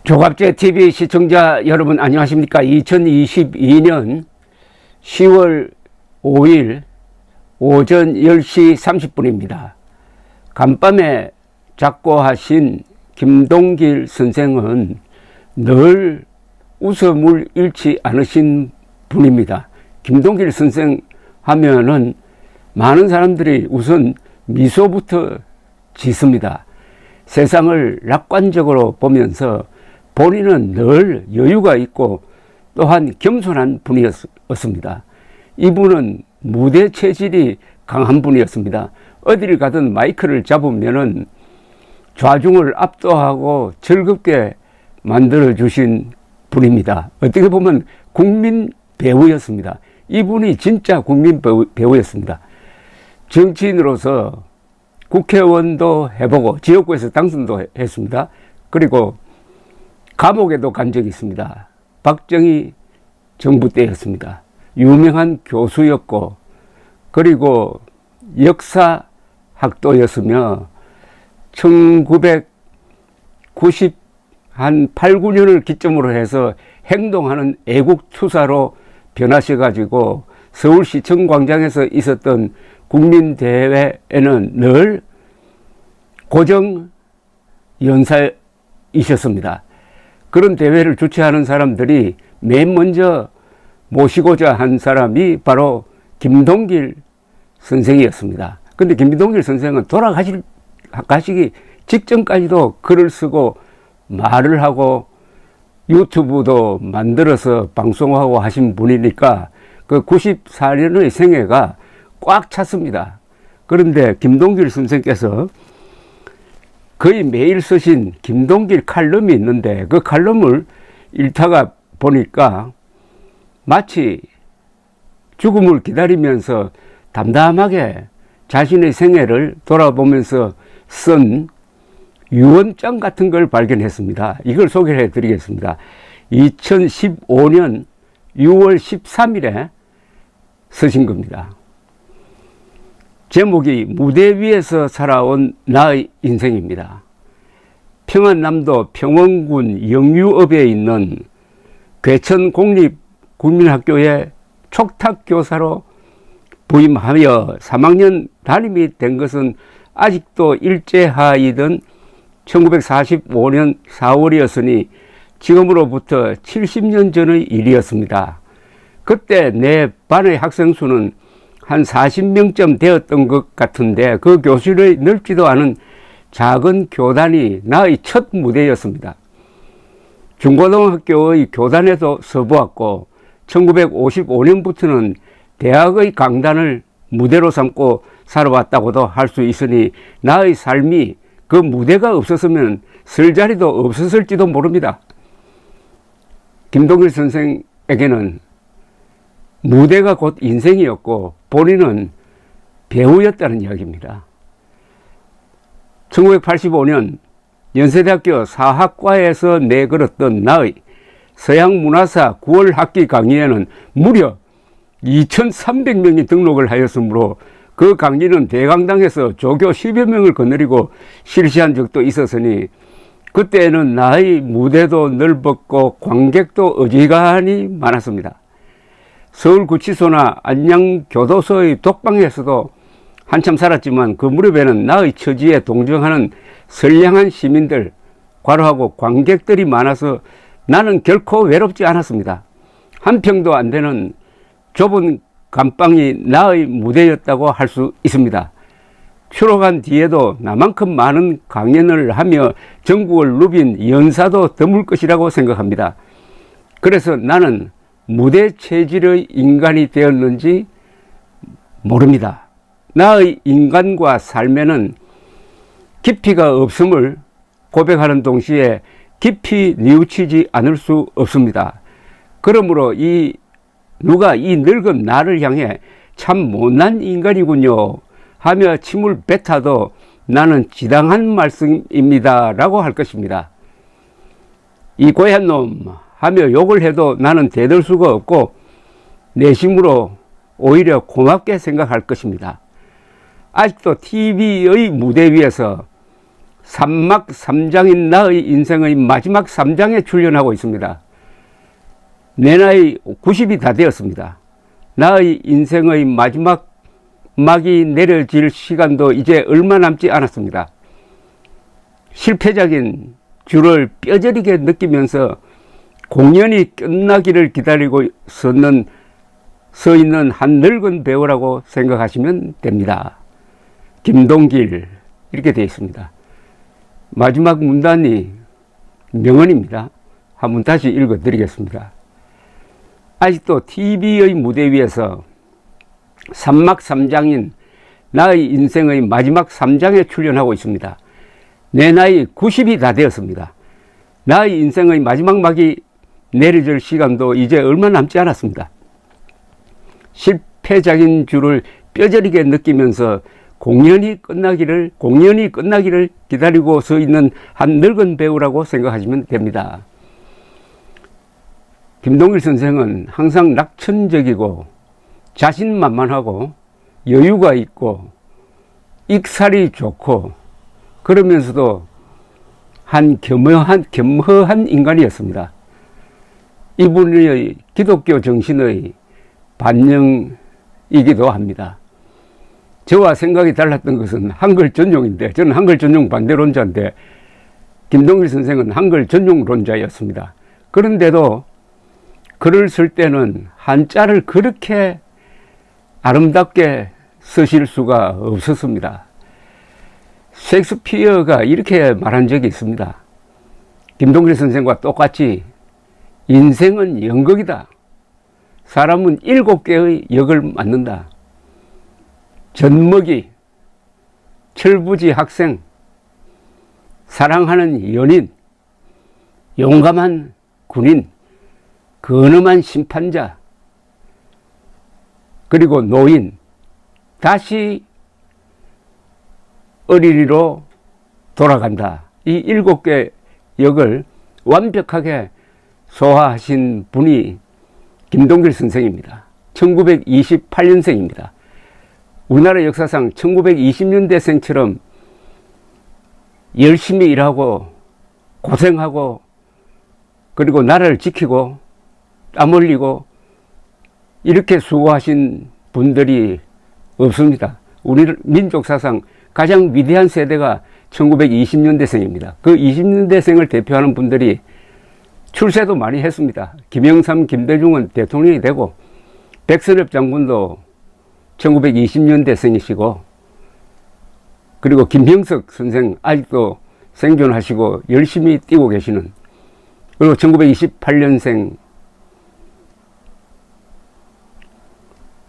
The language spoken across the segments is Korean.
조갑제 TV 시청자 여러분 안녕하십니까? 2022년 10월 5일 오전 10시 30분입니다. 간밤에 작고하신 김동길 선생은 늘 웃음을 잃지 않으신 분입니다. 김동길 선생 하면은 많은 사람들이 우선 미소부터 짓습니다. 세상을 낙관적으로 보면서 본인은 늘 여유가 있고 또한 겸손한 분이었습니다. 이분은 무대 체질이 강한 분이었습니다. 어디를 가든 마이크를 잡으면은 좌중을 압도하고 즐겁게 만들어주신 분입니다. 어떻게 보면 국민 배우였습니다. 이분이 진짜 국민 배우였습니다. 정치인으로서 국회의원도 해보고 지역구에서 당선도 했습니다. 그리고 감옥에도 간 적이 있습니다. 박정희 정부 때였습니다. 유명한 교수였고 그리고 역사학도였으며 1998, 9년을 기점으로 해서 행동하는 애국투사로 변하셔가지고 서울시청 광장에서 있었던 국민대회에는 늘 고정 연사이셨습니다. 그런 대회를 주최하는 사람들이 맨 먼저 모시고자 한 사람이 바로 김동길 선생이었습니다. 근데 김동길 선생은 돌아가시기 직전까지도 글을 쓰고 말을 하고 유튜브도 만들어서 방송하고 하신 분이니까 그 94년의 생애가 꽉 찼습니다. 그런데 김동길 선생께서 거의 매일 쓰신 김동길 칼럼이 있는데 그 칼럼을 읽다가 보니까 마치 죽음을 기다리면서 담담하게 자신의 생애를 돌아보면서 쓴 유언장 같은 걸 발견했습니다. 이걸 소개해 드리겠습니다. 2015년 6월 13일에 쓰신 겁니다. 제목이 무대 위에서 살아온 나의 인생입니다. 평안남도 평원군 영유읍에 있는 괴천공립국민학교에 촉탁교사로 부임하여 3학년 담임이 된 것은 아직도 일제하이던 1945년 4월이었으니 지금으로부터 70년 전의 일이었습니다. 그때 내 반의 학생 수는 한 40명쯤 되었던 것 같은데 그 교실의 넓지도 않은 작은 교단이 나의 첫 무대였습니다. 중고등학교의 교단에도 서보았고 1955년부터는 대학의 강단을 무대로 삼고 살아왔다고도 할 수 있으니 나의 삶이 그 무대가 없었으면 설 자리도 없었을지도 모릅니다. 김동길 선생에게는 무대가 곧 인생이었고 본인은 배우였다는 이야기입니다. 1985년 연세대학교 사학과에서 내걸었던 나의 서양문화사 9월 학기 강의에는 무려 2,300명이 등록을 하였으므로 그 강의는 대강당에서 조교 10여 명을 거느리고 실시한 적도 있었으니 그때는 나의 무대도 넓었고 관객도 어지간히 많았습니다. 서울구치소나 안양교도소의 독방에서도 한참 살았지만 그 무렵에는 나의 처지에 동정하는 선량한 시민들, 과로하고 관객들이 많아서 나는 결코 외롭지 않았습니다. 한 평도 안 되는 좁은 감방이 나의 무대였다고 할 수 있습니다. 출업한 뒤에도 나만큼 많은 강연을 하며 전국을 누빈 연사도 드물 것이라고 생각합니다. 그래서 나는 무대 체질의 인간이 되었는지 모릅니다. 나의 인간과 삶에는 깊이가 없음을 고백하는 동시에 깊이 뉘우치지 않을 수 없습니다. 그러므로 누가 이 늙은 나를 향해 참 못난 인간이군요 하며 침을 뱉어도 나는 지당한 말씀입니다 라고 할 것입니다. 이 고얀 놈 하며 욕을 해도 나는 대들 수가 없고 내심으로 오히려 고맙게 생각할 것입니다. 아직도 TV의 무대 위에서 3막 3장인 나의 인생의 마지막 3장에 출연하고 있습니다. 내 나이 90이 다 되었습니다. 나의 인생의 마지막 막이 내려질 시간도 이제 얼마 남지 않았습니다. 실패적인 줄을 뼈저리게 느끼면서 공연이 끝나기를 기다리고 서 있는 한 늙은 배우라고 생각하시면 됩니다. 김동길, 이렇게 되어 있습니다. 마지막 문단이 명언입니다. 한번 다시 읽어 드리겠습니다. 아직도 TV의 무대 위에서 3막 3장인 나의 인생의 마지막 3장에 출연하고 있습니다. 내 나이 90이 다 되었습니다. 나의 인생의 마지막 막이 내려질 시간도 이제 얼마 남지 않았습니다. 실패작인 줄을 뼈저리게 느끼면서 공연이 끝나기를 기다리고 서 있는 한 늙은 배우라고 생각하시면 됩니다. 김동길 선생은 항상 낙천적이고 자신만만하고 여유가 있고 익살이 좋고 그러면서도 한 겸허한 인간이었습니다. 이분의 기독교 정신의 반영이기도 합니다. 저와 생각이 달랐던 것은 한글 전용인데, 저는 한글 전용 반대론자인데 김동길 선생은 한글 전용론자였습니다. 그런데도 글을 쓸 때는 한자를 그렇게 아름답게 쓰실 수가 없었습니다. 셰익스피어가 이렇게 말한 적이 있습니다. 김동길 선생과 똑같이 인생은 연극이다. 사람은 7개의 역을 맡는다. 젖먹이, 철부지 학생, 사랑하는 연인, 용감한 군인, 근엄한 심판자, 그리고 노인, 다시 어린이로 돌아간다. 이 7개 역을 완벽하게 소화하신 분이 김동길 선생입니다. 1928년생입니다. 우리나라 역사상 1920년대생처럼 열심히 일하고 고생하고 그리고 나라를 지키고 땀 흘리고 이렇게 수고하신 분들이 없습니다. 우리 민족 사상 가장 위대한 세대가 1920년대생입니다. 그 20년대생을 대표하는 분들이 출세도 많이 했습니다. 김영삼, 김대중은 대통령이 되고 백선엽 장군도 1920년대생이시고 그리고 김형석 선생 아직도 생존하시고 열심히 뛰고 계시는, 그리고 1928년생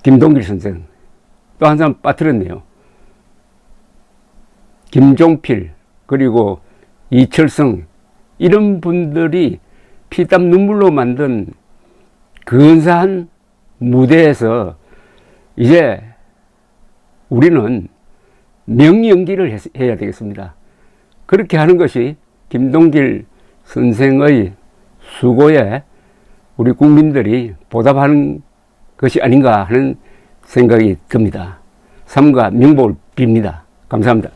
김동길 선생, 또 한 사람 빠뜨렸네요. 김종필, 그리고 이철성, 이런 분들이 피땀 눈물로 만든 근사한 무대에서 이제 우리는 명연기를 해야 되겠습니다. 그렇게 하는 것이 김동길 선생의 수고에 우리 국민들이 보답하는 것이 아닌가 하는 생각이 듭니다. 삼가 명복을 빕니다. 감사합니다.